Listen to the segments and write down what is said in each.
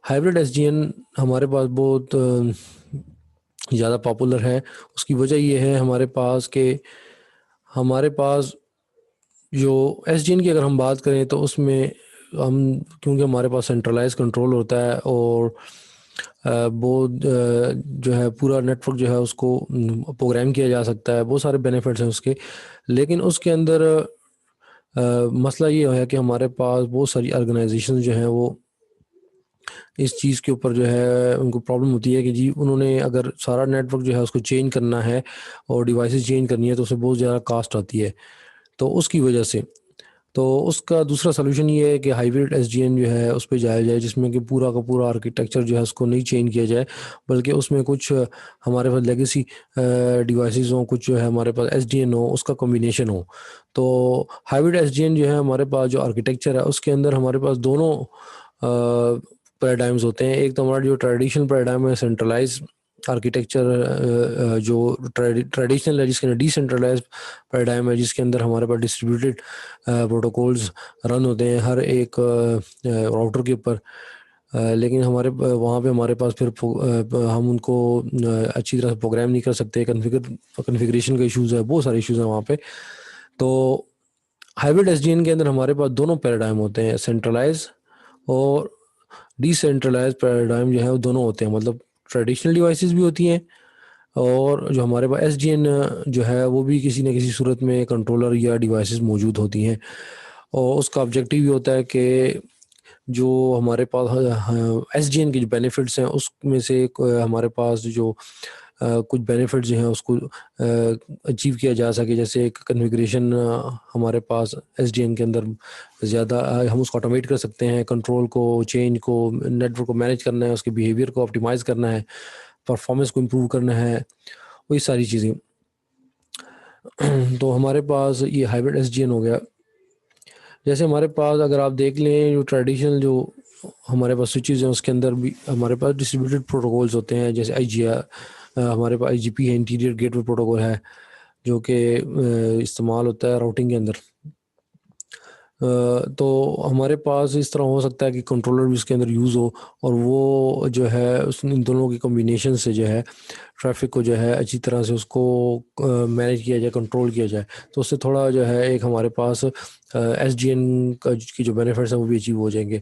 Hybrid SDN हमारे पास बहुत ज़्यादा पॉपुलर है। उसकी वजह ये है हमारे पास जो एसडीएन की अगर हम बात करें तो उसमें हम क्योंकि हमारे पास सेंट्रलाइज कंट्रोल होता है और जो है पूरा नेटवर्क जो है उसको प्रोग्राम किया जा सकता है, बहुत सारे बेनिफिट्स हैं उसके। लेकिन उसके अंदर मसला ये है कि हमारे पास बहुत सारी ऑर्गेनाइजेशन जो हैं वो इस चीज़ के ऊपर जो है उनको प्रॉब्लम होती है कि जी उन्होंने अगर सारा नेटवर्क जो है उसको चेंज करना है और डिवाइसेस चेंज करनी है तो उसमें बहुत ज़्यादा कास्ट आती है। तो उसकी वजह से तो उसका दूसरा सलूशन ये है कि हाइब्रिड एसडीएन जो है उस पे जाया जाए, जिसमें कि पूरा का पूरा आर्किटेक्चर जो है उसको नहीं चेंज किया जाए, बल्कि उसमें कुछ हमारे पास लेगेसी डिवाइसेस हों, कुछ जो है हमारे पास एसडीएन हो, उसका कॉम्बिनेशन हो। तो हाइब्रिड एसडीएन जो है हमारे पास जो आर्किटेक्चर है उसके अंदर हमारे पास दोनों पैराडाइम्स होते हैं। एक तो हमारा जो ट्रेडिशनल पैराडाइम है सेंट्रलाइज आर्किटेक्चर, जो ट्रेडिशनल है, जिसके अंदर डिसेंट्रलाइज पैराडाइम है, जिसके अंदर हमारे पास डिस्ट्रीब्यूटेड प्रोटोकॉल्स रन होते हैं हर एक राउटर के ऊपर। लेकिन वहाँ पे हमारे पास फिर हम उनको अच्छी तरह से प्रोग्राम नहीं कर सकते, कन्फिग्रेशन का इश्यूज़ है, बहुत सारे इश्यूज़ हैं वहाँ पे। तो हाइब्रिड एसडीएन के अंदर हमारे पास दोनों पैराडाइम होते हैं, सेंट्रलाइज और डिसेंट्रलाइज पैराडाइम जो है वो दोनों होते हैं। मतलब ट्रेडिशनल डिवाइसेस भी होती हैं और जो हमारे पास एसडीएन जो है वो भी किसी न किसी सूरत में कंट्रोलर या डिवाइसेस मौजूद होती हैं। और उसका ऑब्जेक्टिव ये होता है कि जो हमारे पास एसडीएन के जो बेनिफिट्स हैं उसमें से हमारे पास जो कुछ बेनिफिट्स जो हैं उसको अचीव किया जा सके। जैसे एक कन्फिग्रेशन हमारे पास एसडीएन के अंदर ज़्यादा हम उसको ऑटोमेट कर सकते हैं, कंट्रोल को, चेंज को, नेटवर्क को मैनेज करना है, उसके बिहेवियर को ऑप्टिमाइज़ करना है, परफॉर्मेंस को इम्प्रूव करना है, वही सारी चीज़ें। तो हमारे पास ये हाइब्रिड एसडीएन हो गया। जैसे हमारे पास अगर आप देख लें जो ट्रेडिशनल जो हमारे पास स्विचेस हैं उसके अंदर भी हमारे पास डिस्ट्रीब्यूटेड प्रोटोकॉल्स होते हैं। जैसे हमारे पास आईजीपी है, इंटीरियर गेटवे प्रोटोकॉल है, जो कि इस्तेमाल होता है राउटिंग के अंदर। तो हमारे पास इस तरह हो सकता है कि कंट्रोलर भी इसके अंदर यूज़ हो और वो जो है उस इन दोनों की कॉम्बिनेशन से जो है ट्रैफिक को जो है अच्छी तरह से उसको मैनेज किया जाए, कंट्रोल किया जाए। तो उससे थोड़ा जो है एक हमारे पास एसडीएन की जो बेनिफिट्स हैं वो भी अचीव हो जाएंगे।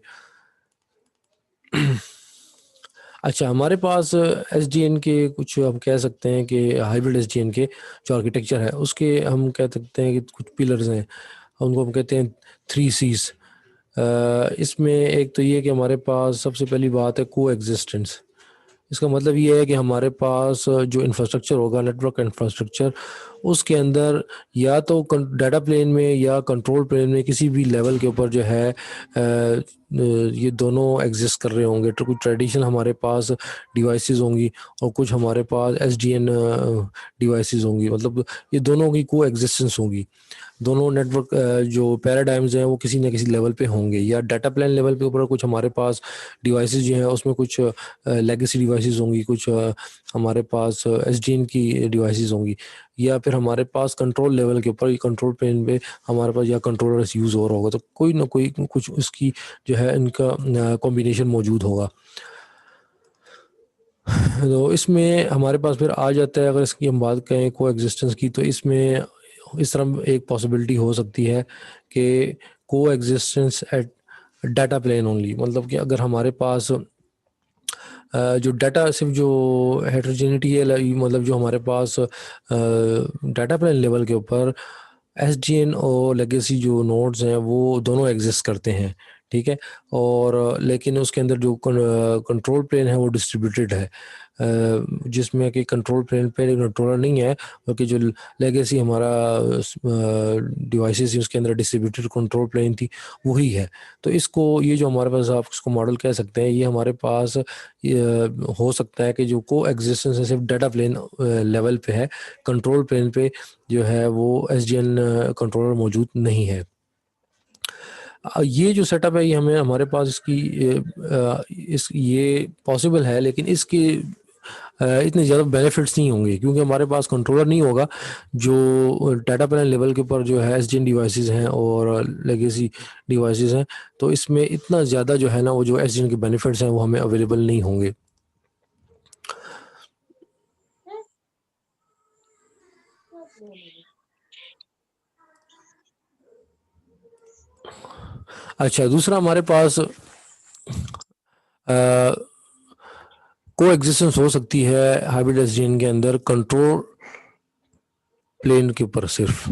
अच्छा, हमारे पास एसडीएन के कुछ हम कह सकते हैं कि हाइब्रिड एसडीएन के जो आर्किटेक्चर है उसके हम कह सकते हैं कि कुछ पिलर्स हैं, उनको हम कहते हैं 3 C's। इसमें एक तो ये कि हमारे पास सबसे पहली बात है को एग्जिस्टेंस। इसका मतलब ये है कि हमारे पास जो इंफ्रास्ट्रक्चर होगा, नेटवर्क इंफ्रास्ट्रक्चर, उसके अंदर या तो डाटा प्लेन में या कंट्रोल प्लेन में किसी भी लेवल के ऊपर जो है ये दोनों एग्जिस्ट कर रहे होंगे। तो कुछ ट्रेडिशनल हमारे पास डिवाइसेस होंगी और कुछ हमारे पास एसडीएन डिवाइसेस होंगी। मतलब ये दोनों की को एग्जिस्टेंस होगी। दोनों नेटवर्क जो पैराडाइम्स हैं वो किसी न किसी लेवल पे होंगे, या डाटा प्लान लेवल पे ऊपर कुछ हमारे पास डिवाइसेस जो हैं उसमें कुछ लेगेसी डिवाइसेस होंगी, कुछ हमारे पास एसडीएन की डिवाइसेस होंगी, या फिर हमारे पास कंट्रोल लेवल के ऊपर कंट्रोल प्लेन पे हमारे पास या कंट्रोलर्स यूज़ हो रहा होगा। तो कोई ना कोई कुछ उसकी जो है इनका कॉम्बिनेशन मौजूद होगा। तो इसमें हमारे पास फिर आ जाता है, अगर इसकी हम बात करें को एग्जिस्टेंस की, तो इसमें इस तरह एक पॉसिबिलिटी हो सकती है कि coexistence at data plane only. मतलब कि अगर हमारे पास जो डाटा सिर्फ जो हेट्रोजेनिटी है, मतलब जो हमारे पास डाटा प्लेन लेवल के ऊपर एसडीएन और लेगेसी जो नोड्स हैं वो दोनों एग्जिस्ट करते हैं, ठीक है। और लेकिन उसके अंदर जो कंट्रोल प्लेन है वो डिस्ट्रीब्यूटेड है, जिसमें कि कंट्रोल प्लेन पे कंट्रोलर नहीं है, बल्कि जो लेगेसी हमारा डिवाइसेस है उसके अंदर डिस्ट्रीब्यूटेड कंट्रोल प्लेन थी वही है। तो ये जो हमारे पास आप इसको मॉडल कह सकते हैं, ये हमारे पास हो सकता है कि जो को एग्जिस्टेंस है सिर्फ डाटा प्लेन लेवल पे है, कंट्रोल प्लेन पे जो है वो एसडीएन कंट्रोलर मौजूद नहीं है। ये जो सेटअप है ये हमारे पास ये पॉसिबल है, लेकिन इसकी इतने ज़्यादा बेनिफिट्स नहीं होंगे, क्योंकि हमारे पास कंट्रोलर नहीं होगा जो डाटा प्लान लेवल के ऊपर जो है एसडीएन डिवाइसेस हैं और लेगेसी डिवाइसेस हैं, तो इसमें इतना ज़्यादा जो है ना वो जो एसडीएन के बेनिफिट्स हैं वो हमें अवेलेबल नहीं होंगे। अच्छा, दूसरा हमारे पास को एग्जिस्टेंस हो सकती है हाइब्रिड एसडीएन के अंदर कंट्रोल प्लेन के ऊपर, सिर्फ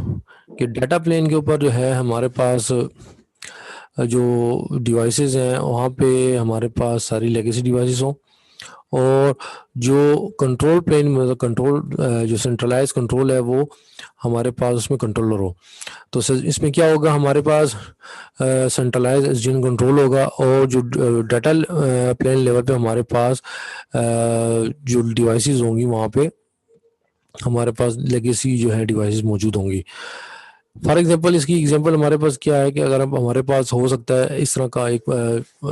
कि डाटा प्लेन के ऊपर जो है हमारे पास जो डिवाइसेस हैं वहाँ पे हमारे पास सारी लेगेसी डिवाइसेस हों, और जो कंट्रोल प्लेन मतलब कंट्रोल जो सेंट्रलाइज कंट्रोल है वो हमारे पास उसमें कंट्रोलर हो। तो इसमें क्या होगा, हमारे पास सेंट्रलाइज एसडीएन कंट्रोल होगा, और जो डाटा प्लेन लेवल पे हमारे पास जो डिवाइसेस होंगी वहाँ पे हमारे पास लेगेसी जो है डिवाइसेस मौजूद होंगी। फॉर एग्जांपल, इसकी एग्जांपल हमारे पास क्या है कि अगर हमारे पास हो सकता है इस तरह का एक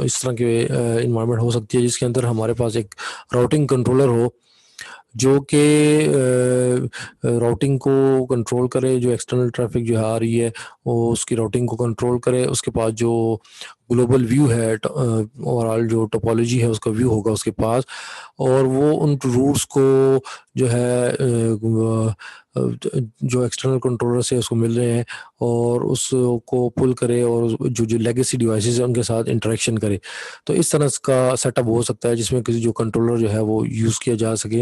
इस तरह के इन्वायरमेंट हो सकती है जिसके अंदर हमारे पास एक राउटिंग कंट्रोलर हो जो कि राउटिंग को कंट्रोल करे, जो एक्सटर्नल ट्रैफिक जो आ रही है वो उसकी राउटिंग को कंट्रोल करे। उसके पास जो ग्लोबल व्यू है ओवरऑल जो टोपोलॉजी है उसका व्यू होगा उसके पास, और वो उन रूट्स को जो है जो एक्सटर्नल कंट्रोलर से उसको मिल रहे हैं और उसको पुल करे और जो जो लेगेसी डिवाइसेस हैं उनके साथ इंटरेक्शन करे। तो इस तरह का सेटअप हो सकता है जिसमें किसी जो कंट्रोलर जो है वो यूज़ किया जा सके।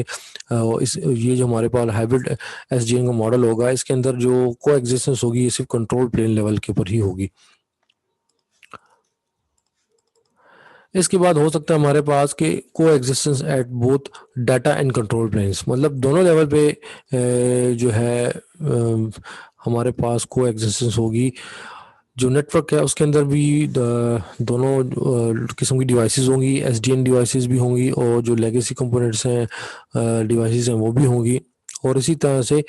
इस ये जो हमारे पास हाइब्रिड एसडीएन का मॉडल होगा इसके अंदर जो को एग्जिस्टेंस होगी ये सिर्फ कंट्रोल प्लेन लेवल के ऊपर ही होगी। इसके बाद हो सकता है हमारे पास के coexistence at both data and control planes, मतलब दोनों लेवल पे जो है हमारे पास को एग्जिस्टेंस होगी। जो नेटवर्क है उसके अंदर भी दोनों किस्म की डिवाइसेस होंगी, एसडीएन डिवाइसेस भी होंगी और जो लेगेसी कंपोनेंट्स हैं डिवाइसेस हैं वो भी होंगी। और इसी तरह से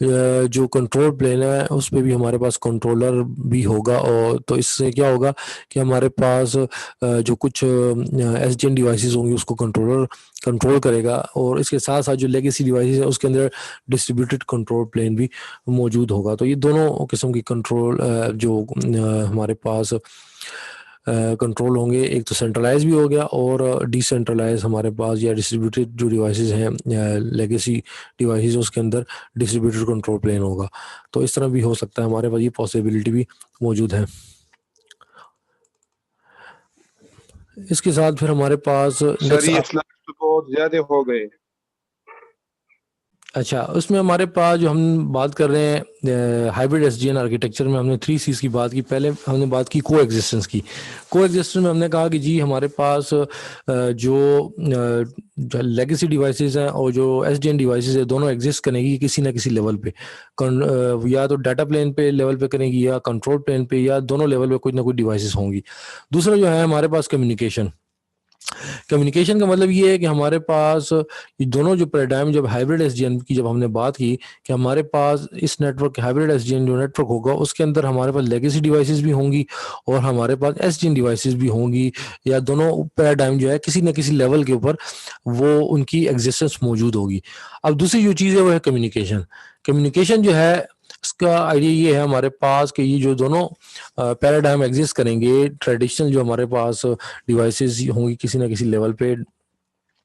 जो कंट्रोल प्लेन है उस पे भी हमारे पास कंट्रोलर भी होगा। और तो इससे क्या होगा कि हमारे पास जो कुछ एसडीएन डिवाइसेस होंगी उसको कंट्रोलर कंट्रोल करेगा, और इसके साथ साथ जो लेगेसी डिवाइसेस है उसके अंदर डिस्ट्रीब्यूटेड कंट्रोल प्लेन भी मौजूद होगा। तो ये दोनों किस्म की कंट्रोल जो हमारे पास कंट्रोल होंगे, एक तो सेंट्रलाइज भी हो गया और डिसेंट्रलाइज हमारे पास या डिस्ट्रीब्यूटेड जो डिवाइसेस हैं लेगेसी डिवाइसेस उसके अंदर डिस्ट्रीब्यूटेड कंट्रोल प्लेन होगा। तो इस तरह भी हो सकता है, हमारे पास ये पॉसिबिलिटी भी मौजूद है। इसके साथ फिर हमारे पास सर ये नेक्स्ट स्लाइड्स तो बहुत ज्यादा हो गए। अच्छा, उसमें हमारे पास जो हम बात कर रहे हैं हाइब्रिड एसडीएन आर्किटेक्चर में हमने 3 C's की बात की। पहले हमने बात की को एग्जिस्टेंस की। को एग्जिस्टेंस में हमने कहा कि जी हमारे पास जो लेगेसी डिवाइसेस हैं और जो एसडीएन डिवाइसेस है दोनों एग्जिस्ट करेंगी किसी ना किसी लेवल पे। या तो डाटा प्लेन पे लेवल पे करेंगी या कंट्रोल प्लेन पे, या दोनों लेवल पे कुछ ना कुछ डिवाइसेस होंगी। दूसरा जो है हमारे पास कम्युनिकेशन। कम्युनिकेशन का मतलब ये है कि हमारे पास ये दोनों जो पैराडाइम, जब हाइब्रिड एसडीएन की जब हमने बात की कि हमारे पास इस नेटवर्क हाइब्रिड एसडीएन जो नेटवर्क होगा उसके अंदर हमारे पास लेगेसी डिवाइसेस भी होंगी और हमारे पास एसडीएन डिवाइसेस भी होंगी, या दोनों पैराडाइम जो है किसी न किसी लेवल के ऊपर वो उनकी एग्जिस्टेंस मौजूद होगी। अब दूसरी जो चीज़ है वो है कम्युनिकेशन। कम्युनिकेशन जो है इसका आइडिया ये है हमारे पास कि ये जो दोनों पैराडाइम एग्जिस्ट करेंगे, ट्रेडिशनल जो हमारे पास डिवाइसेस होंगी किसी ना किसी लेवल पे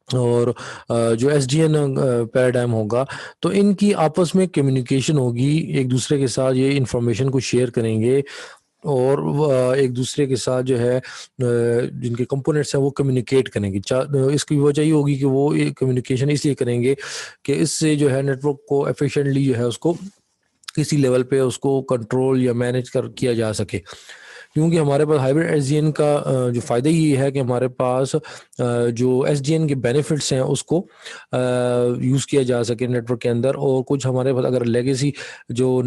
और जो एसडीएन पैराडाइम होगा, तो इनकी आपस में कम्युनिकेशन होगी, एक दूसरे के साथ ये इंफॉर्मेशन को शेयर करेंगे और एक दूसरे के साथ जो है जिनके कंपोनेंट्स हैं वो कम्युनिकेट करेंगे। इसकी वजह ये होगी कि वो ये कम्युनिकेशन इसलिए करेंगे कि इससे जो है नेटवर्क को एफिशिएंटली जो है उसको किसी लेवल पे उसको कंट्रोल या मैनेज कर किया जा सके। क्योंकि हमारे पास हाइब्रिड एसडीएन का जो फ़ायदा ये है कि हमारे पास जो एसडीएन के बेनिफिट्स हैं उसको यूज़ किया जा सके नेटवर्क के अंदर, और कुछ हमारे पास अगर लेगेसी जो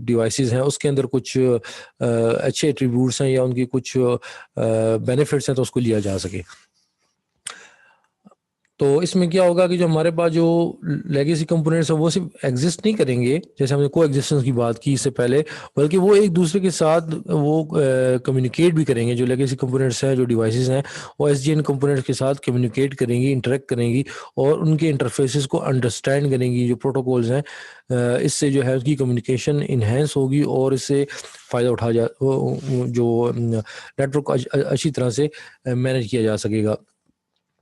डिवाइसेस हैं उसके अंदर कुछ अच्छे एट्रीब्यूट्स हैं या उनकी कुछ बेनिफिट्स हैं तो उसको लिया जा सके। तो इसमें क्या होगा कि जो हमारे पास जो लेगेसी कंपोनेंट्स है वो सिर्फ एग्जिस्ट नहीं करेंगे, जैसे हमने को एग्जिस्टेंस की बात की इससे पहले, बल्कि वो एक दूसरे के साथ वो कम्युनिकेट भी करेंगे। जो लेगेसी कंपोनेंट्स हैं, जो डिवाइसेस हैं, वो एसडीएन कंपोनेंट्स के साथ कम्युनिकेट करेंगी, इंटरेक्ट करेंगी और उनके इंटरफेसेस को अंडरस्टैंड करेंगी। जो प्रोटोकॉल्स हैं, इससे जो है उसकी कम्युनिकेशन इन्हेंस होगी और इससे फ़ायदा उठा जा जो नेटवर्क को अच्छी तरह से मैनेज किया जा सकेगा।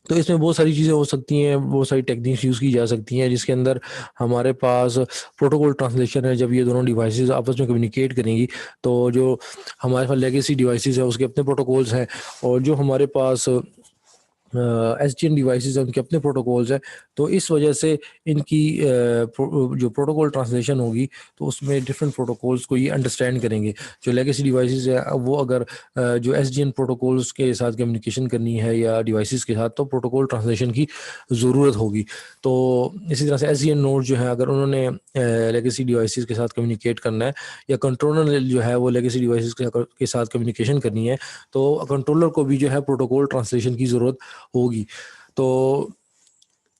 तो इसमें बहुत सारी चीज़ें हो सकती हैं, बहुत सारी टेक्निक्स यूज़ की जा सकती हैं, जिसके अंदर हमारे पास प्रोटोकॉल ट्रांसलेशन है। जब ये दोनों डिवाइसेस आपस में कम्युनिकेट करेंगी, तो जो हमारे पास लेगेसी डिवाइसेस है उसके अपने प्रोटोकॉल्स हैं, और जो हमारे पास एसडीएन डिवाइसेस हैं उनके अपने प्रोटोकॉल्स हैं। तो इस वजह से इनकी जो प्रोटोकॉल ट्रांसलेशन होगी, तो उसमें डिफरेंट प्रोटोकॉल्स को ये अंडरस्टैंड करेंगे। जो लेगेसी डिवाइसेस है वो अगर जो एसडीएन प्रोटोकॉल्स के साथ कम्युनिकेशन करनी है या डिवाइसेस के साथ, तो प्रोटोकॉल ट्रांसलेशन की ज़रूरत होगी। तो इसी तरह से एसडीएन नोड जो है, अगर उन्होंने लेगेसी डिवाइसेस के साथ कम्युनिकेट करना है, या कंट्रोलर जो है वो लेगेसी डिवाइसेस के साथ कम्युनिकेशन करनी है, तो कंट्रोलर को भी जो है प्रोटोकॉल ट्रांसलेशन की ज़रूरत होगी। तो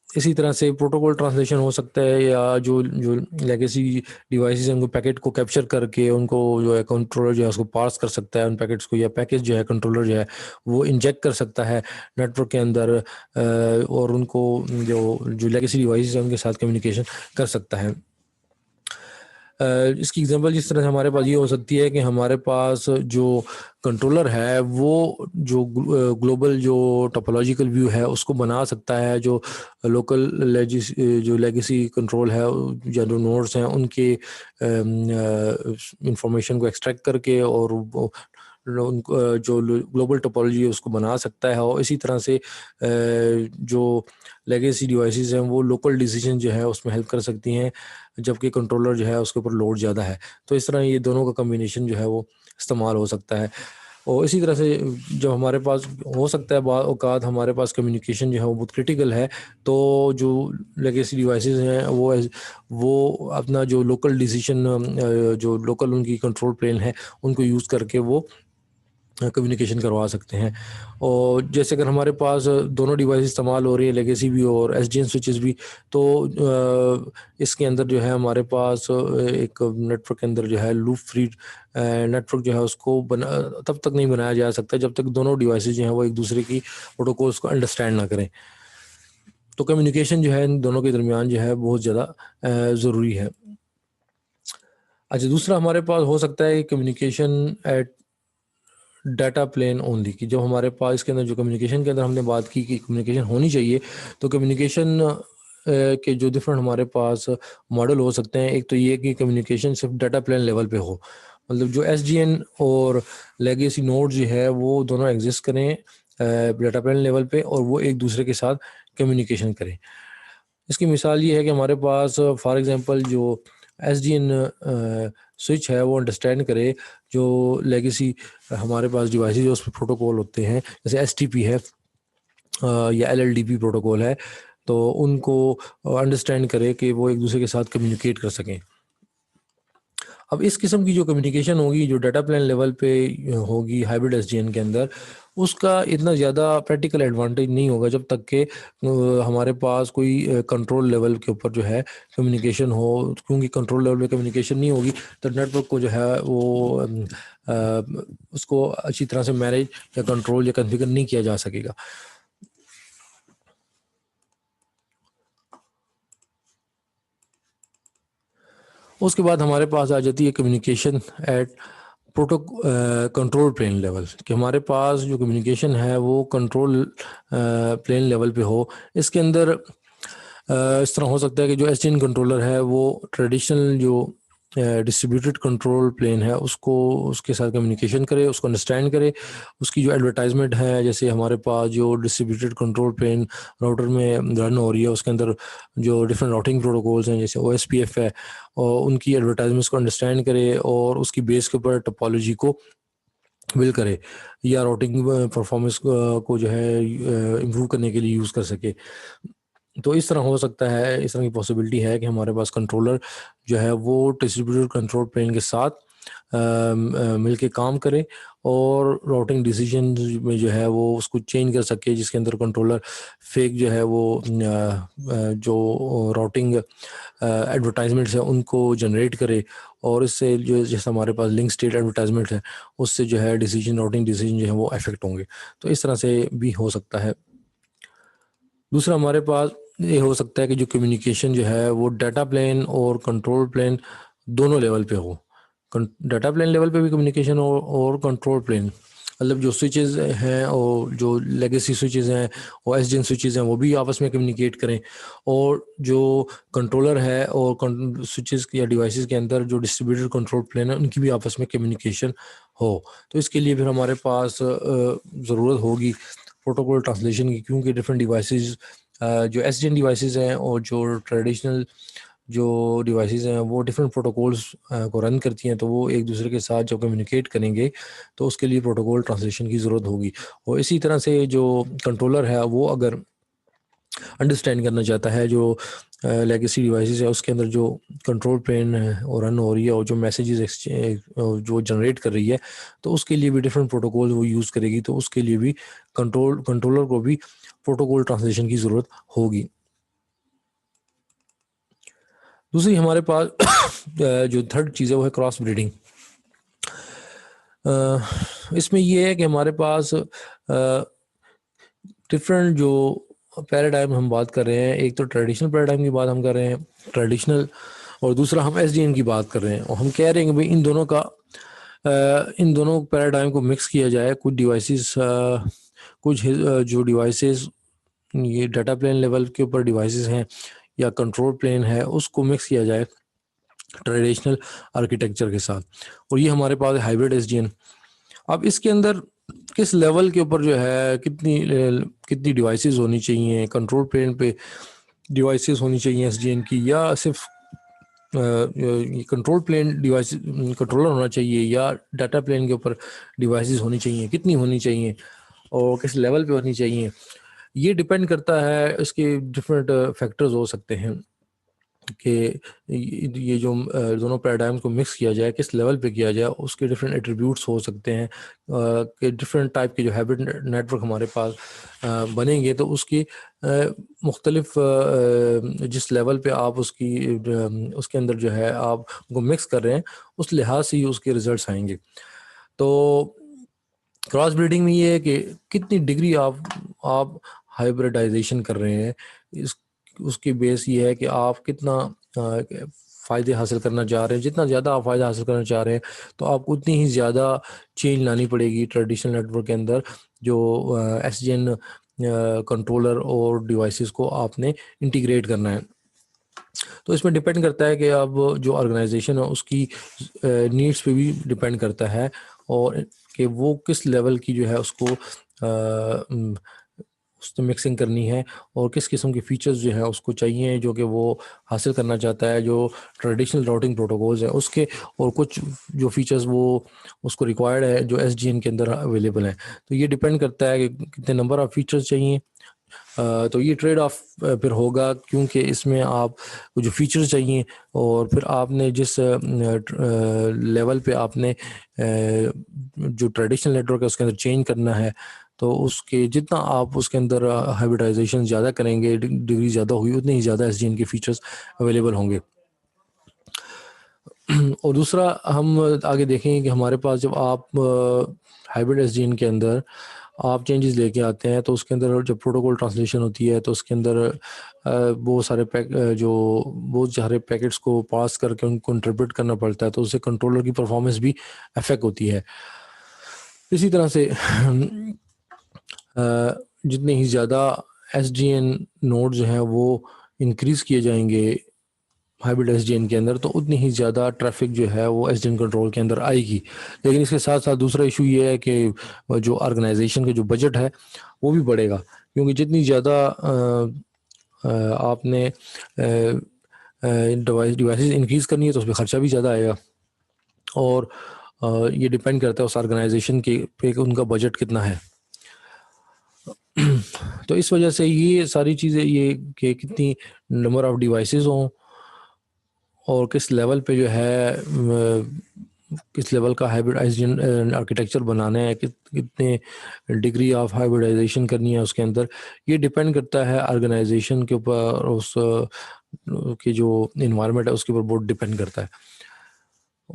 इसी तरह से प्रोटोकॉल ट्रांसलेशन हो सकता है, या जो जो लेगेसी डिवाइसेस हैं उनको पैकेट को कैप्चर करके उनको जो है कंट्रोलर जो है उसको पार्स कर सकता है उन पैकेट्स को, या पैकेज जो है कंट्रोलर जो है वो इंजेक्ट कर सकता है नेटवर्क के अंदर, और उनको जो जो लेगेसी डिवाइसेस हैं उनके साथ कम्युनिकेशन कर सकता है। इसकी एग्जांपल जिस तरह से हमारे पास ये हो सकती है कि हमारे पास जो कंट्रोलर है वो जो ग्लोबल जो टोपोलॉजिकल व्यू है उसको बना सकता है। जो लोकल जो लेगेसी कंट्रोल है या जो नोड्स हैं उनके इंफॉर्मेशन को एक्सट्रैक्ट करके, और जो ग्लोबल टोपोलॉजी है उसको बना सकता है। और इसी तरह से जो लेगेसी डिवाइसेस हैं वो लोकल डिसीजन जो है उसमें हेल्प कर सकती हैं, जबकि कंट्रोलर जो है उसके ऊपर लोड ज़्यादा है। तो इस तरह ये दोनों का कम्बिनेशन जो है वो इस्तेमाल हो सकता है। और इसी तरह से जब हमारे पास हो सकता है बाद औक़ात हमारे पास कम्युनिकेशन जो है वो बहुत क्रिटिकल है, तो जो लेगेसी डिवाइसेस हैं वो अपना जो लोकल डिसीजन जो लोकल उनकी कंट्रोल प्लेन है उनको यूज़ करके वो कम्युनिकेशन करवा सकते हैं। और जैसे अगर हमारे पास दोनों डिवाइस इस्तेमाल हो रही है, लेगेसी भी और एसडीएन स्विचेस भी, तो इसके अंदर जो है हमारे पास एक नेटवर्क के अंदर जो है लूप फ्री नेटवर्क जो है उसको तब तक नहीं बनाया जा सकता जब तक दोनों डिवाइसेस जो हैं वो एक दूसरे की प्रोटोकॉल्स को अंडरस्टैंड ना करें। तो कम्युनिकेशन जो है इन दोनों के दरमियान जो है बहुत ज़्यादा ज़रूरी है। अच्छा, दूसरा हमारे पास हो सकता है कि communication at data plane only, कि जो हमारे पास इसके अंदर जो कम्युनिकेशन के अंदर हमने बात की कि कम्युनिकेशन होनी चाहिए, तो कम्युनिकेशन के जो डिफरेंट हमारे पास मॉडल हो सकते हैं। एक तो ये कि कम्युनिकेशन सिर्फ डाटा प्लेन लेवल पे हो, मतलब जो एसडीएन और लेगेसी नोड जो है वो दोनों एग्जिस्ट करें डाटा प्लेन लेवल पे, और वो एक दूसरे के साथ कम्युनिकेशन करें। इसकी मिसाल ये है कि हमारे पास फॉर एग्जांपल जो एसडीएन स्विच है वो अंडरस्टैंड करे जो लेगेसी हमारे पास डिवाइसेज उस पर प्रोटोकॉल होते हैं, जैसे एसटीपी है या एलएलडीपी प्रोटोकॉल है, तो उनको अंडरस्टैंड करे कि वो एक दूसरे के साथ कम्युनिकेट कर सकें। अब इस किस्म की जो कम्युनिकेशन होगी जो डाटा प्लान लेवल पे होगी हाइब्रिड एसडीएन के अंदर, उसका इतना ज़्यादा प्रैक्टिकल एडवांटेज नहीं होगा जब तक कि हमारे पास कोई कंट्रोल लेवल के ऊपर जो है कम्युनिकेशन हो। क्योंकि कंट्रोल लेवल पे कम्युनिकेशन नहीं होगी तो नेटवर्क को जो है वो उसको अच्छी तरह से मैनेज या कंट्रोल या कॉन्फ़िगर नहीं किया जा सकेगा। उसके बाद हमारे पास आ जाती है communication at proto control plane level, कि हमारे पास जो कम्युनिकेशन है वो कंट्रोल प्लेन लेवल पे हो। इसके अंदर इस तरह हो सकता है कि जो एसडीएन कंट्रोलर है वो ट्रेडिशनल जो डिस्ट्रीब्यूटेड कंट्रोल प्लेन है उसको उसके साथ कम्युनिकेशन करे, उसको अंडरस्टैंड करे। उसकी जो एडवर्टाइजमेंट है, जैसे हमारे पास जो डिस्ट्रीब्यूटेड कंट्रोल प्लेन राउटर में रन हो रही है उसके अंदर जो डिफरेंट राउटिंग प्रोटोकॉल्स हैं जैसे ओएसपीएफ है, और उनकी एडवर्टाइजमेंट्स को अंडरस्टैंड करे और उसकी बेस के ऊपर टोपोलॉजी को बिल्ड करे, या राउटिंग परफॉर्मेंस को जो है इम्प्रूव करने के लिए यूज़ कर सके। तो इस तरह हो सकता है, इस तरह की पॉसिबिलिटी है कि हमारे पास कंट्रोलर जो है वो डिस्ट्रीब्यूटेड कंट्रोल प्लेन के साथ मिलके काम करे, और राउटिंग डिसीजन में जो है वो उसको चेंज कर सके, जिसके अंदर कंट्रोलर फेक जो है वो जो राउटिंग एडवर्टाइजमेंट्स है उनको जनरेट करे, और इससे जो जैसे हमारे पास लिंक स्टेट एडवर्टाइजमेंट है उससे जो है डिसीजन राउटिंग डिसीजन जो है वो अफेक्ट होंगे। तो इस तरह से भी हो सकता है। दूसरा हमारे पास ये हो सकता है कि जो कम्युनिकेशन जो है वो डाटा प्लेन और कंट्रोल प्लेन दोनों लेवल पे हो। डाटा प्लेन लेवल पे भी कम्युनिकेशन हो और कंट्रोल प्लेन, मतलब जो स्विचेस हैं और जो लेगेसी स्विचेस हैं और एसडीएन स्विचेस हैं वो भी आपस में कम्युनिकेट करें, और जो कंट्रोलर है और स्विचेस या डिवाइसेस के अंदर जो डिस्ट्रीब्यूटेड कंट्रोल प्लेन है उनकी भी आपस में कम्युनिकेशन हो। तो इसके लिए फिर हमारे पास ज़रूरत होगी प्रोटोकॉल ट्रांसलेशन की, क्योंकि डिफरेंट डिवाइसेस जो एसडीएन डिवाइसेस हैं और जो ट्रेडिशनल जो डिवाइसेस हैं वो डिफरेंट प्रोटोकॉल्स को रन करती हैं, तो वो एक दूसरे के साथ जब कम्युनिकेट करेंगे तो उसके लिए प्रोटोकॉल ट्रांसलेशन की ज़रूरत होगी। और इसी तरह से जो कंट्रोलर है वो अगर अंडरस्टैंड करना चाहता है जो लेगेसी डिवाइसेस है उसके अंदर जो कंट्रोल प्लेन और रन हो रही है और जो मैसेजेस जो जनरेट कर रही है, तो उसके लिए भी डिफरेंट प्रोटोकॉल वो यूज़ करेगी, तो उसके लिए भी कंट्रोलर को भी प्रोटोकॉल ट्रांसलेशन की ज़रूरत होगी। दूसरी हमारे पास जो थर्ड चीज़ है वो है क्रॉस ब्रीडिंग। इसमें ये है कि हमारे पास डिफरेंट जो पैराडाइम हम बात कर रहे हैं, एक तो ट्रेडिशनल पैराडाइम की बात हम कर रहे हैं ट्रेडिशनल, और दूसरा हम एसडीएन की बात कर रहे हैं, और हम कह रहे हैं कि भाई इन दोनों पैराडाइम को मिक्स किया जाए। कुछ डिवाइसेस जो डिवाइसेस ये डाटा प्लेन लेवल के ऊपर डिवाइसेस हैं या कंट्रोल प्लेन है उसको मिक्स किया जाए ट्रेडिशनल आर्किटेक्चर के साथ, और ये हमारे पास है हाइब्रिड एसडीएन। अब इसके अंदर किस लेवल के ऊपर जो है कितनी डिवाइसेस होनी चाहिए, कंट्रोल प्लेन पे डिवाइसेस होनी चाहिए एसडीएन की, या सिर्फ कंट्रोल प्लेन डिवाइस कंट्रोलर होना चाहिए, या डाटा प्लेन के ऊपर डिवाइसेस होनी चाहिए, कितनी होनी चाहिए और किस लेवल पे होनी चाहिए, ये डिपेंड करता है। इसके डिफरेंट फैक्टर्स हो सकते हैं कि ये जो दोनों पैराडाइम्स को मिक्स किया जाए किस लेवल पे किया जाए, उसके डिफरेंट एट्रीब्यूट्स हो सकते हैं कि डिफरेंट टाइप के जो हैबिट नेटवर्क हमारे पास बनेंगे, तो उसकी मुख्तलिफ जिस लेवल पे आप उसके अंदर जो है आप उनको मिक्स कर रहे हैं उस लिहाज से ही उसके रिजल्ट्स आएंगे। तो क्रॉस ब्रीडिंग में ये है कि कितनी डिग्री आप हाइब्रिडाइजेशन कर रहे हैं, इस उसकी बेस ये है कि आप कितना फ़ायदे हासिल करना चाह रहे हैं। जितना ज़्यादा आप फ़ायदा हासिल करना चाह रहे हैं तो आपको उतनी ही ज़्यादा चेंज लानी पड़ेगी ट्रेडिशनल नेटवर्क के अंदर, जो एसडीएन कंट्रोलर और डिवाइसेस को आपने इंटीग्रेट करना है। तो इसमें डिपेंड करता है कि अब जो ऑर्गेनाइजेशन है उसकी नीड्स पे भी डिपेंड करता है, और कि वो किस लेवल की जो है उसको उसमें मिक्सिंग करनी है और किस किस्म के फीचर्स जो है उसको चाहिए जो कि वो हासिल करना चाहता है, जो ट्रेडिशनल राउटिंग प्रोटोकॉल्स हैं उसके, और कुछ जो फीचर्स वो उसको रिक्वायर्ड है जो एसडीएन के अंदर अवेलेबल हैं। तो ये डिपेंड करता है कि कितने नंबर ऑफ़ फीचर्स चाहिए। तो ये ट्रेड ऑफ फिर होगा, क्योंकि इसमें आप जो फीचर्स चाहिए और फिर आपने जिस लेवल पे आपने जो ट्रेडिशनल नेटवर्क है उसके अंदर चेंज करना है, तो उसके जितना आप उसके अंदर हाइब्रिडाइजेशन ज़्यादा करेंगे, डिग्री ज़्यादा हुई उतनी ही ज़्यादा एसडीएन के फीचर्स अवेलेबल होंगे। और दूसरा हम आगे देखेंगे कि हमारे पास जब आप हाइब्रिड एसडीएन के अंदर आप चेंजेस लेके आते हैं तो उसके अंदर जब प्रोटोकॉल ट्रांसलेशन होती है तो उसके अंदर बहुत सारे पैकेट्स को पास करके उनको इंटरप्रेट करना पड़ता है, तो उससे कंट्रोलर की परफॉर्मेंस भी अफेक्ट होती है। इसी तरह से जितने ही ज़्यादा एसडीएन नोड जो हैं वो इंक्रीज़ किए जाएंगे हाइब्रिड एसडीएन के अंदर, तो उतनी ही ज़्यादा ट्रैफिक जो है वो एसडीएन कंट्रोल के अंदर आएगी। लेकिन इसके साथ साथ दूसरा इशू ये है कि जो ऑर्गेनाइजेशन का जो बजट है वो भी बढ़ेगा, क्योंकि जितनी ज़्यादा आपने डिवाइसेस इंक्रीज़ करनी है तो उसमें ख़र्चा भी ज़्यादा आएगा, और ये डिपेंड करता है उस ऑर्गेनाइजेशन के पे कि उनका बजट कितना है। तो इस वजह से ये सारी चीज़ें ये कि कितनी नंबर ऑफ़ डिवाइसेस हों और किस लेवल पे जो है किस लेवल का हाइब्रिडाइजेशन आर्किटेक्चर बनाना है, कितने डिग्री ऑफ हाइब्रिडाइजेशन करनी है उसके अंदर, ये डिपेंड करता है ऑर्गेनाइजेशन के ऊपर, उस की जो इन्वायरमेंट है उसके ऊपर बहुत डिपेंड करता है।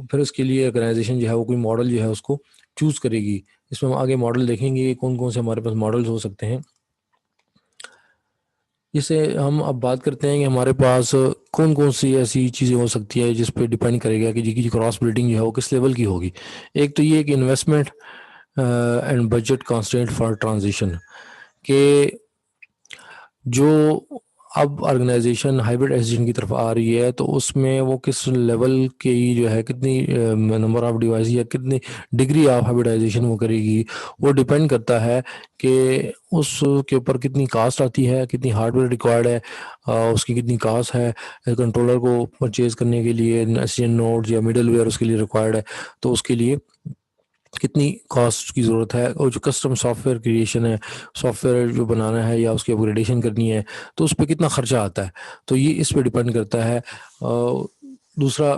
फिर उसके लिए ऑर्गेनाइजेशन जो है वो कोई मॉडल जो है उसको चूज़ करेगी। इसमें हम आगे मॉडल देखेंगे कौन कौन से हमारे पास मॉडल्स हो सकते हैं। जैसे हम अब बात करते हैं कि हमारे पास कौन कौन सी ऐसी चीज़ें हो सकती है जिस पे डिपेंड करेगा कि जी क्रॉस बिल्डिंग जो है वो किस लेवल की होगी। एक तो ये कि investment and budget constraint for transition के जो अब ऑर्गेनाइजेशन हाइब्रिड एसडीएन की तरफ आ रही है तो उसमें वो किस लेवल की जो है कितनी नंबर ऑफ डिवाइस या कितनी डिग्री ऑफ हाइब्रिडाइजेशन वो करेगी, वो डिपेंड करता है कि उसके ऊपर कितनी कास्ट आती है, कितनी हार्डवेयर रिक्वायर्ड है, उसकी कितनी कास्ट है कंट्रोलर को परचेज करने के लिए, एसडीएन नोड्स या मिडलवेयर उसके लिए रिक्वायर्ड है, तो उसके लिए कितनी कॉस्ट की ज़रूरत है, और जो कस्टम सॉफ्टवेयर क्रिएशन है, सॉफ्टवेयर जो बनाना है या उसकी अपग्रेडेशन करनी है, तो उस पर कितना खर्चा आता है, तो ये इस पर डिपेंड करता है। दूसरा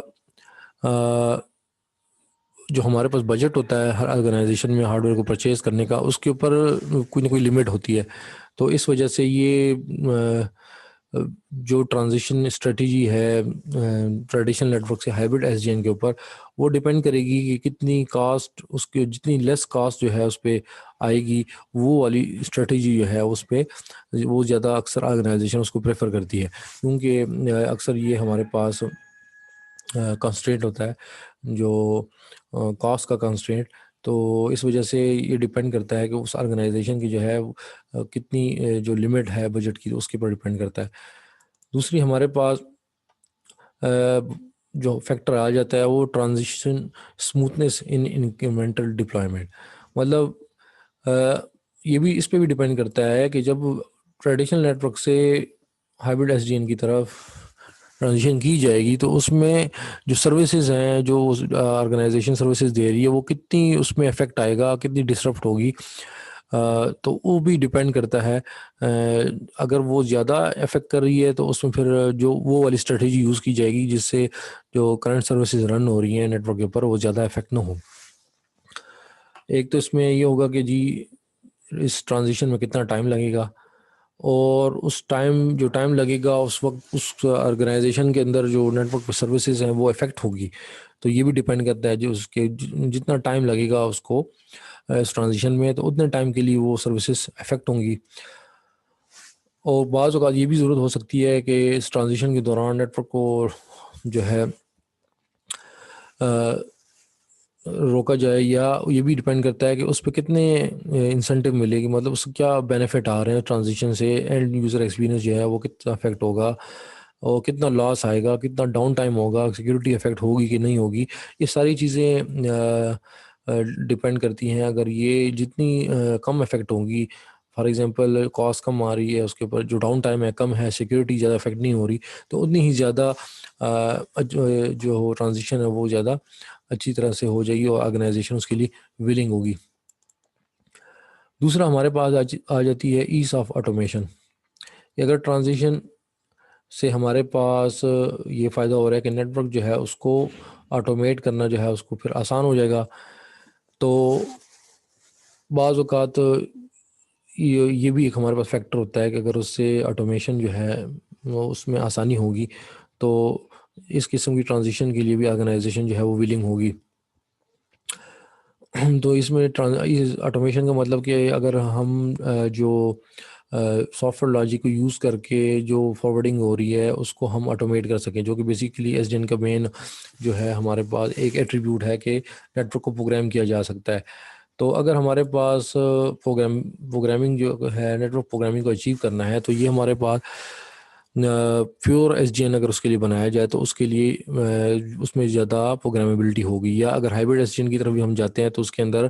जो हमारे पास बजट होता है हर ऑर्गेनाइजेशन में हार्डवेयर को परचेज़ करने का, उसके ऊपर कोई ना कोई लिमिट होती है। तो इस वजह से ये जो ट्रांजिशन स्ट्रेटजी है ट्रेडिशनल नेटवर्क से हाइब्रिड एसडीएन के ऊपर, वो डिपेंड करेगी कि कितनी कास्ट उसके, जितनी लेस कास्ट जो है उस पर आएगी, वो वाली स्ट्रेटजी जो है उस पर वो ज़्यादा अक्सर ऑर्गेनाइजेशन उसको प्रेफर करती है, क्योंकि अक्सर ये हमारे पास कंस्ट्रेंट होता है जो कॉस्ट का कंस्ट्रेंट। तो इस वजह से ये डिपेंड करता है कि उस ऑर्गेनाइजेशन की जो है कितनी जो लिमिट है बजट की, उसके ऊपर डिपेंड करता है। दूसरी हमारे पास जो फैक्टर आ जाता है वो ट्रांजिशन स्मूथनेस इन इंक्रीमेंटल डिप्लॉयमेंट, मतलब ये भी इस पे भी डिपेंड करता है कि जब ट्रेडिशनल नेटवर्क से हाइब्रिड एसडीएन की तरफ ट्रांजिशन की जाएगी तो उसमें जो सर्विसेज हैं, जो ऑर्गेनाइजेशन सर्विसेज दे रही है, वो कितनी उसमें इफेक्ट आएगा, कितनी डिसरप्ट होगी, तो वो भी डिपेंड करता है। अगर वो ज़्यादा इफेक्ट कर रही है तो उसमें फिर जो वो वाली स्ट्रेटजी यूज़ की जाएगी जिससे जो करंट सर्विसेज रन हो रही हैं नेटवर्क के ऊपर वो ज़्यादा इफेक्ट ना हो। एक तो इसमें ये होगा कि जी इस ट्रांजिशन में कितना टाइम लगेगा, और उस टाइम जो टाइम लगेगा उस वक्त उस ऑर्गेनाइजेशन के अंदर जो नेटवर्क सर्विसेज हैं वो इफेक्ट होगी, तो ये भी डिपेंड करता है जो उसके जितना टाइम लगेगा उसको इस ट्रांजिशन में, तो उतने टाइम के लिए वो सर्विसेज इफेक्ट होंगी। और बाज़ औक़ात ये भी ज़रूरत हो सकती है कि इस ट्रांजिशन के दौरान नेटवर्क को जो है रोका जाए, या ये भी डिपेंड करता है कि उस पर कितने इंसेंटिव मिलेगी, मतलब उससे क्या बेनिफिट आ रहे हैं ट्रांजिशन से, एंड यूज़र एक्सपीरियंस जो है वो कितना अफेक्ट होगा, और कितना लॉस आएगा, कितना डाउन टाइम होगा, सिक्योरिटी इफेक्ट होगी कि नहीं होगी, ये सारी चीज़ें डिपेंड करती हैं। अगर ये जितनी कम इफेक्ट होंगी, फॉर एग्जांपल कॉस्ट कम आ रही है, उसके ऊपर जो डाउन टाइम है कम है, सिक्योरिटी ज़्यादा इफेक्ट नहीं हो रही, तो उतनी ही ज़्यादा जो ट्रांजिशन है वो ज़्यादा अच्छी तरह से हो जाएगी और ऑर्गेनाइजेशन उसके लिए विलिंग होगी। दूसरा हमारे पास आ जाती है ईज़ ऑफ ऑटोमेशन। अगर ट्रांजिशन से हमारे पास ये फ़ायदा हो रहा है कि नेटवर्क जो है उसको ऑटोमेट करना जो है उसको फिर आसान हो जाएगा, तो बाज़ औक़ात ये भी एक हमारे पास फैक्टर होता है कि अगर उससे ऑटोमेशन जो है वो उसमें आसानी होगी, तो इस किस्म की ट्रांजिशन के लिए भी ऑर्गेनाइजेशन जो है वो विलिंग होगी। तो इसमें इस ऑटोमेशन का मतलब कि अगर हम जो सॉफ्टवेयर लॉजिक को यूज़ करके जो फॉरवर्डिंग हो रही है उसको हम ऑटोमेट कर सकें, जो कि बेसिकली एसडीएन का मेन जो है हमारे पास एक एट्रीब्यूट है कि नेटवर्क को प्रोग्राम किया जा सकता है। तो अगर हमारे पास प्रोग्रामिंग जो है, नेटवर्क प्रोग्रामिंग को अचीव करना है, तो ये हमारे पास प्योर एसडीएन अगर उसके लिए बनाया जाए तो उसके लिए उसमें ज़्यादा प्रोग्रामेबिलिटी होगी, या अगर हाइब्रिड एसडीएन की तरफ भी हम जाते हैं तो उसके अंदर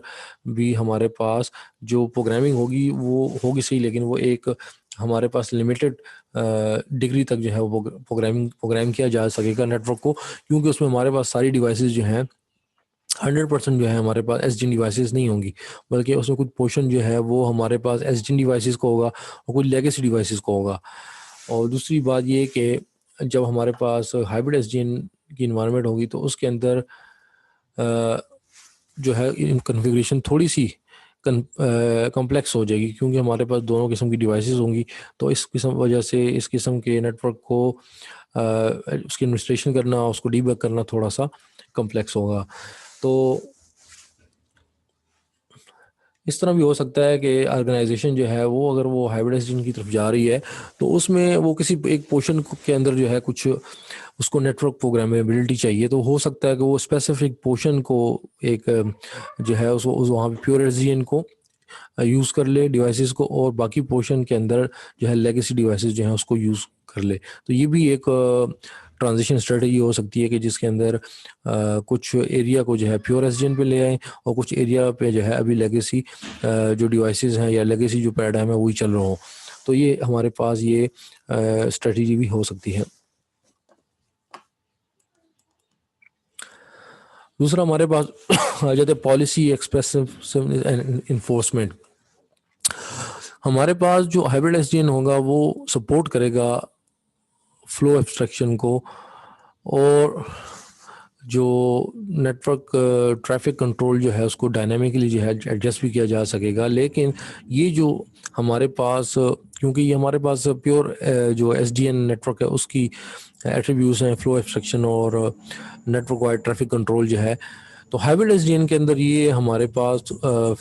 भी हमारे पास जो प्रोग्रामिंग होगी वो होगी सही, लेकिन वो एक हमारे पास लिमिटेड डिग्री तक जो है वो प्रोग्राम किया जा सकेगा नेटवर्क को, क्योंकि उसमें हमारे पास सारी डिवाइसेस जो हैं 100% जो है हमारे पास एसडीएन डिवाइसेस नहीं होंगी, बल्कि उसमें कुछ पोर्शन जो है वो हमारे पास एसडीएन डिवाइसेस को होगा और कुछ लेगेसी डिवाइसेस को होगा। और दूसरी बात ये कि जब हमारे पास हाइब्रिड एसडीएन की इन्वायरमेंट होगी तो उसके अंदर जो है कन्फिग्रेशन थोड़ी सी कम्प्लेक्स हो जाएगी, क्योंकि हमारे पास दोनों किस्म की डिवाइसेस होंगी। तो इस किस्म वजह से इस किस्म के नेटवर्क को उसकी एडमिनिस्ट्रेशन करना, उसको डीबग करना थोड़ा सा कम्प्लेक्स होगा। तो इस तरह भी हो सकता है कि ऑर्गेनाइजेशन जो है वो, अगर वो हाइब्रिड एसडीएन की तरफ जा रही है, तो उसमें वो किसी एक पोर्शन के अंदर जो है कुछ उसको नेटवर्क प्रोग्रामेबिलिटी चाहिए, तो हो सकता है कि वो स्पेसिफिक पोर्शन को एक जो है उसको वहाँ पे प्योर एसडीएन को यूज़ कर ले डिवाइसेस को, और बाकी पोर्शन के अंदर जो है लेगेसी डिवाइसेस जो हैं उसको यूज़ कर ले। तो ये भी एक ट्रांजिशन स्ट्रेटजी हो सकती है कि जिसके अंदर कुछ एरिया को जो है प्योर एसडीएन पे ले आएँ, और कुछ एरिया पे जो है अभी लेगेसी जो डिवाइसेस हैं या लेगेसी जो पैराडाइम है वही चल रहा हो। तो ये हमारे पास ये स्ट्रेटजी भी हो सकती है। दूसरा हमारे पास आ जाते हैं पॉलिसी एक्सप्रेसिव इन्फोर्समेंट। हमारे पास जो हाइब्रिड एसडीएन होगा वो सपोर्ट करेगा फ्लो एब्स्ट्रैक्शन को, और जो नेटवर्क ट्रैफिक कंट्रोल जो है उसको डायनामिकली जो है एडजस्ट भी किया जा सकेगा। लेकिन ये जो हमारे पास, क्योंकि ये हमारे पास प्योर जो एसडीएन नेटवर्क है उसकी एट्रीब्यूट्स हैं फ्लो एब्स्ट्रैक्शन और नेटवर्क वाइड ट्रैफिक कंट्रोल जो है, तो हाइब्रिड एसडीएन के अंदर ये हमारे पास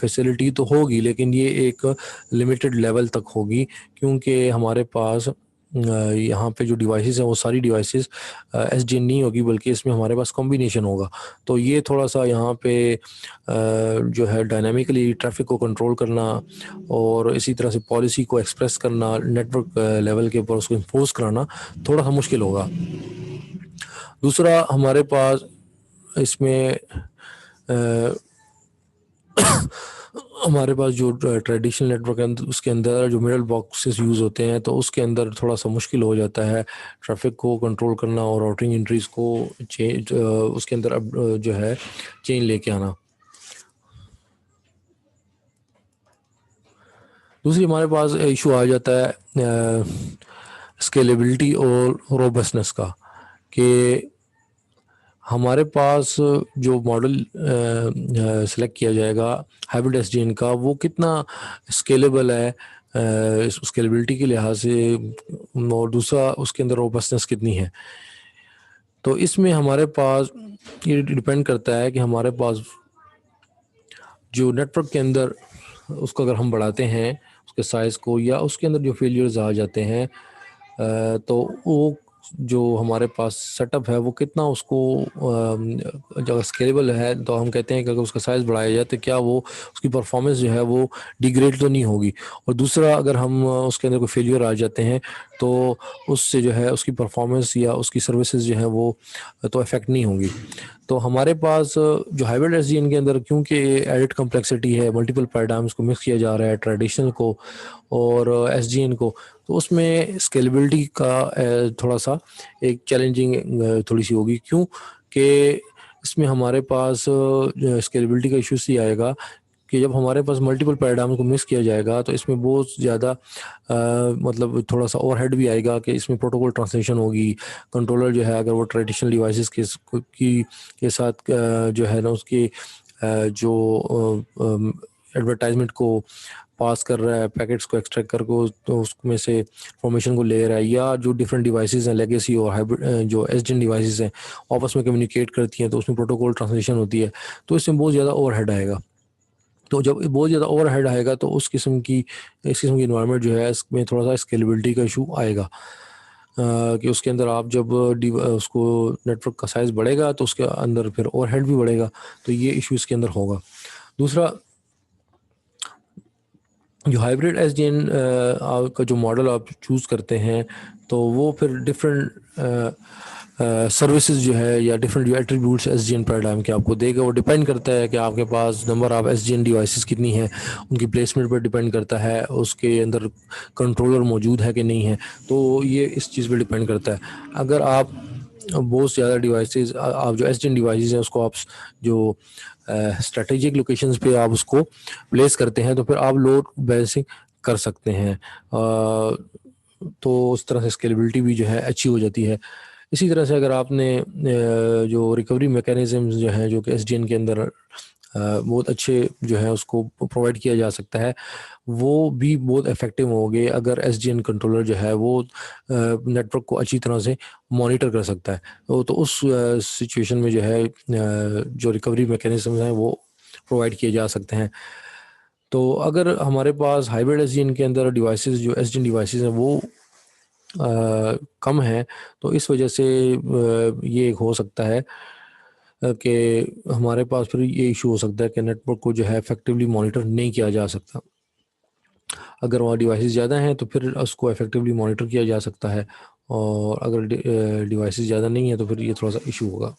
फैसिलिटी तो होगी, लेकिन ये एक लिमिटेड लेवल तक होगी, क्योंकि हमारे पास यहाँ पे जो डिवाइसेस हैं वो सारी डिवाइसेस एसडीएन नहीं होगी, बल्कि इसमें हमारे पास कॉम्बिनेशन होगा। तो ये थोड़ा सा यहाँ पे जो है डायनामिकली ट्रैफिक को कंट्रोल करना और इसी तरह से पॉलिसी को एक्सप्रेस करना नेटवर्क लेवल के ऊपर, उसको इन्फोर्स कराना थोड़ा सा मुश्किल होगा। दूसरा हमारे पास इसमें हमारे पास जो ट्रेडिशनल नेटवर्क है उसके अंदर जो मिडल बॉक्सेस यूज़ होते हैं, तो उसके अंदर थोड़ा सा मुश्किल हो जाता है ट्रैफिक को कंट्रोल करना और राउटिंग एंट्रीज को चेंज उसके अंदर अब जो है चेंज लेके आना। दूसरी हमारे पास इशू आ जाता है स्केलेबिलिटी और रोबस्टनेस का, कि हमारे पास जो मॉडल सेलेक्ट किया जाएगा हाइब्रिड एसडीएन का वो कितना स्केलेबल है स्केलेबिलिटी के लिहाज से, और दूसरा उसके अंदर रोबस्टनेस कितनी है। तो इसमें हमारे पास ये डिपेंड करता है कि हमारे पास जो नेटवर्क के अंदर उसको अगर हम बढ़ाते हैं उसके साइज़ को, या उसके अंदर जो फेलियर्स आ जाते हैं, तो वो जो हमारे पास सेटअप है वो कितना उसको जो स्केलेबल है, तो हम कहते हैं कि अगर उसका साइज़ बढ़ाया जाए तो क्या वो उसकी परफॉर्मेंस जो है वो डिग्रेड तो नहीं होगी। और दूसरा, अगर हम उसके अंदर कोई फेलियर आ जाते हैं तो उससे जो है उसकी परफॉर्मेंस या उसकी सर्विसेज जो है वो तो इफेक्ट नहीं होंगी। तो हमारे पास जो हाइब्रिड एसडीएन के अंदर क्योंकि एडिड कम्प्लेक्सिटी है, मल्टीपल पैराडाइम्स को मिक्स किया जा रहा है, ट्रेडिशनल को और एसडीएन को, तो उसमें स्केलेबिलिटी का थोड़ा सा एक चैलेंजिंग थोड़ी सी होगी। क्यों कि इसमें हमारे पास स्केलेबिलिटी का इशू ही आएगा कि जब हमारे पास मल्टीपल पैराडाइम को मिक्स किया जाएगा तो इसमें बहुत ज़्यादा मतलब थोड़ा सा ओवरहेड भी आएगा कि इसमें प्रोटोकॉल ट्रांसलेशन होगी। कंट्रोलर जो है अगर वो ट्रेडिशनल डिवाइसेस के साथ जो है ना उसकी जो एडवर्टाइजमेंट को पास कर रहा है, पैकेट्स को एक्सट्रैक्ट करके तो उसमें से इंफॉर्मेशन को ले रहा है, या जो डिफरेंट डिवाइसेस हैं लेगेसी और हाइब्रिड जो एसडीएन डिवाइसेस हैं आपस में कम्युनिकेट करती हैं, तो उसमें प्रोटोकॉल ट्रांसलेशन होती है, तो इसमें बहुत ज़्यादा ओवरहेड आएगा। तो जब बहुत ज़्यादा ओवरहेड आएगा तो इस किस्म की इन्वायरमेंट जो है इसमें थोड़ा सा स्केलेबिलिटी का इशू आएगा, कि उसके अंदर आप जब उसको नेटवर्क का साइज़ बढ़ेगा तो उसके अंदर फिर ओवरहेड भी बढ़ेगा, तो ये इशू इसके अंदर होगा। दूसरा, जो हाइब्रिड एसडीएन का जो मॉडल आप चूज़ करते हैं तो वो फिर डिफरेंट सर्विसेज जो है या डिफरेंट जो एट्रीब्यूट्स एसडीएन पैराडाइम के आपको देगा, वो डिपेंड करता है कि आपके पास नंबर ऑफ एसडीएन डिवाइसेस कितनी है, उनकी प्लेसमेंट पर डिपेंड करता है, उसके अंदर कंट्रोलर मौजूद है कि नहीं है, तो ये इस चीज़ पर डिपेंड करता है। अगर आप बहुत ज़्यादा डिवाइसेस आप जो एसडीएन डिवाइसेस हैं उसको आप जो स्ट्रेटेजिक लोकेशंस पे आप उसको प्लेस करते हैं तो फिर आप लोड बैलेंसिंग कर सकते हैं, तो उस तरह से स्केलेबिलिटी भी जो है अच्छी हो जाती है। इसी तरह से अगर आपने जो रिकवरी मैकेनिज़म्स जो हैं जो कि एसडीएन के अंदर बहुत अच्छे जो है उसको प्रोवाइड किया जा सकता है, वो भी बहुत इफ़ेक्टिव होंगे अगर एसडीएन कंट्रोलर जो है वो नेटवर्क को अच्छी तरह से मॉनिटर कर सकता है। तो उस सिचुएशन में जो है जो रिकवरी मैकेनिज़म्स हैं वो प्रोवाइड किए जा सकते हैं। तो अगर हमारे पास हाइब्रिड एसडीएन के अंदर डिवाइसेस जो एसडीएन डिवाइसेस हैं वो कम हैं, तो इस वजह से ये एक हो सकता है कि हमारे पास फिर ये इशू हो सकता है कि नेटवर्क को जो है इफेक्टिवली मॉनिटर नहीं किया जा सकता। अगर वहाँ डिवाइसेस ज़्यादा हैं तो फिर उसको इफेक्टिवली मॉनिटर किया जा सकता है, और अगर डिवाइसेस ज़्यादा नहीं है तो फिर ये थोड़ा सा इशू होगा।